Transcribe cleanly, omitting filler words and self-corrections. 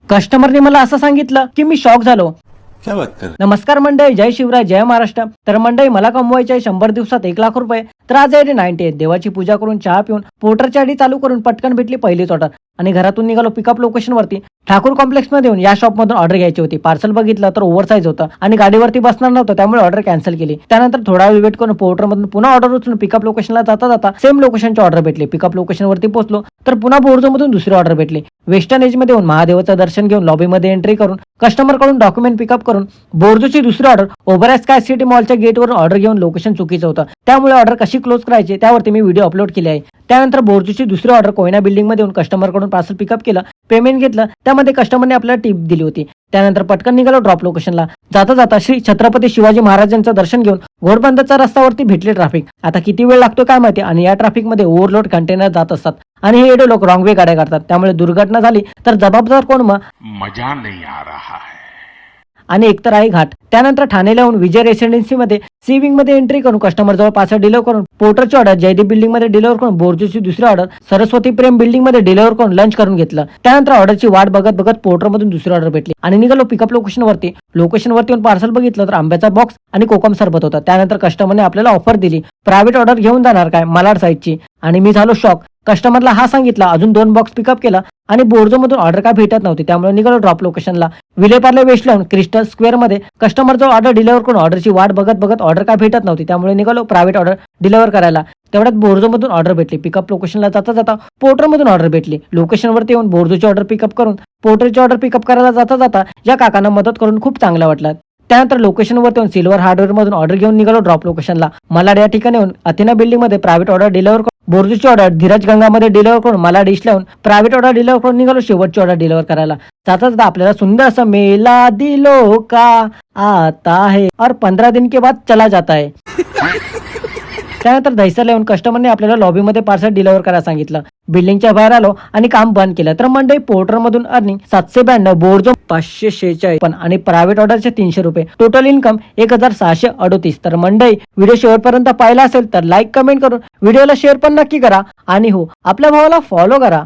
कस्टमरने मला असं सांगितलं की मी शॉक झालो. क्या बात कर नमस्कार मंडळी, जय शिवराय, जय महाराष्ट्र. तर मंडळी, मला कमवायचे आहे 100 दिवसात 1 लाख रुपये. तर आज आहे 98 देवाची पूजा करून चहा पिऊन पोर्टरची आडी चालू करून पटकन भेटली पहिलीच ऑर्डर आणि घरातून निघालो पिकअप लोकेशन वरती. ठाकूर कॉम्प्लेक्स मध्ये येऊन या शॉप मधून ऑर्डर घ्यायची होती. पार्सल बघितलं तर ओव्हरसाइज होतं आणि गाडीवरती बसणार नव्हतं, त्यामुळे ऑर्डर कॅन्सल केली. त्यानंतर थोडा वेळ वेट करून पोर्टर मधून पुन्हा ऑर्डर उचलून पिकअप लोकेशनला जाता जाता सेम लोकेशनची ऑर्डर भेटली. पिकअप लोकेशन वरती पोहोचलो तर पुन्हा बोर्जो मधून दुसरी ऑर्डर भेटली. वेस्टर्न एज मध्ये येऊन महादेवाचं दर्शन घेऊन लॉबीमध्ये एंट्री करून कस्टमर कडून डॉक्युमेंट पिकअप करून बोर्जोची दुसरी ऑर्डर ओव्हर स्काय सिटी मॉलच्या गेटवरून ऑर्डर घेऊन लोकेशन चुकीचं होतं, त्यामुळे ऑर्डर कशी क्लोज करायची त्यावरती मी व्हिडिओ अपलोड केली आहे. त्यानंतर बोर्जोची दुसरी ऑर्डर कोयना बिल्डिंग मध्ये येऊन कस्टमर कडून पार्सल पिकअप केलं, पेमेंट घेतलं, त्यामध्ये कस्टमरने आपल्याला टिप दिली होती. त्यानंतर पटकन निघालो ड्रॉप लोकेशनला. जाता जाता श्री छत्रपती शिवाजी महाराजांचं दर्शन घेऊन घोडबंदरच्या रस्त्यावरती भेटले ट्रॅफिक. आता किती वेळ लागतो काय माहिती, आणि या ट्रॅफिक मध्ये ओव्हरलोड कंटेनर जात असतात आणि हे एडो लोक रॉंग वे गाड्या काढतात, त्यामुळे दुर्घटना झाली तर जबाबदार कोण मग? मजा नहीं आ रहा है. आणि एकतर आहे घाट. त्यानंतर ठाणेला येऊन विजय रेसिडेन्सी मध्ये सी विंग मध्ये एंट्री करून कस्टमर जवळ पार्सल डिलिव्हर करून पोर्टरची ऑर्डर जयदीप बिल्डिंग मध्ये डिलिव्हर करून बोर्जोची दुसरी ऑर्डर सरस्वती प्रेम बिल्डिंग मध्ये डिलिव्हर करून लंच करून घेतलं. त्यानंतर ऑर्डरची वाट बघत बघत पोर्टर मधून दुसरी ऑर्डर भेटली आणि निघालो पिकअप लोकेशन वरती येऊन पार्सल बघितलं तर आंब्याचा बॉक्स आणि कोकम सरबत होता. त्यानंतर कस्टमरने आपल्याला ऑफर दिली, प्रायव्हेट ऑर्डर घेऊन जाणार काय मलाड साईडची, आणि मी झालो शॉक. कस्टमरला हा सांगितला, अजून 2 बॉक्स पिकअप केला आणि बोर्जो मधून ऑर्डर काय भेटत नव्हती, त्यामुळे निघालो ड्रॉप लोकेशनला. विलेपार्ले वेस्ट लावून क्रिस्टल स्क्वेअर मध्ये कस्टमर जो ऑर्डर डिलिव्हर करून ऑर्डरची वाट बघत बघत ऑर्डर काय भेटत नव्हती, त्यामुळे निघालो प्रायव्हेट ऑर्डर डिलिव्हर करायला. तेवढ्यात बोर्जो मधून ऑर्डर भेटली. पिकअप लोकेशनला जाता जाता पोर्टर मधून ऑर्डर भेटली. लोकेशनवरती येऊन बोर्जोची ऑर्डर पिकअप करून पोर्टरची ऑर्डर पिकअप करायला जाता जाता या काकांना मदत करून खूप चांगलं वाटलं. त्यानंतर लोकेशनवरती येऊन सिल्वर हार्डवेअर मधून ऑर्डर घेऊन निघालो ड्रॉप लोकेशनला. मलाड या ठिकाणी येऊन अथेना बिल्डिंग मध्ये प्रायव्हेट ऑर्डर डिलिव्हर करून बोर्जोची ऑर्डर धीरज गंगामध्ये डिलिव्हर करून मला डिश लावून प्रायव्हेट ऑर्डर डिलिव्हर करून निघालो शेवटची ऑर्डर डिलिव्हर करायला. जाता जाता आपल्याला सुंदर असं मेला दिलो का आता है और 15 दिन के बाद चला जाता है. त्यानंतर दहिसरला येऊन कस्टमरने आपल्याला लॉबीमध्ये पार्सल डिलिव्हर करायला सांगितलं. बिल्डिंगच्या बाहेर आलो आणि काम बंद केलं. तर मंडळी, पोर्टर मधून अर्निंग 792, बोर्जो 546 पण आणि प्रायव्हेट ऑर्डरचे 300 रुपये, टोटल इन्कम 1638. तर मंडळी, व्हिडिओ शेवटपर्यंत पाहिला असेल तर लाईक कमेंट करून व्हिडिओला शेअर पण नक्की करा आणि हो, आपल्या भावाला फॉलो करा.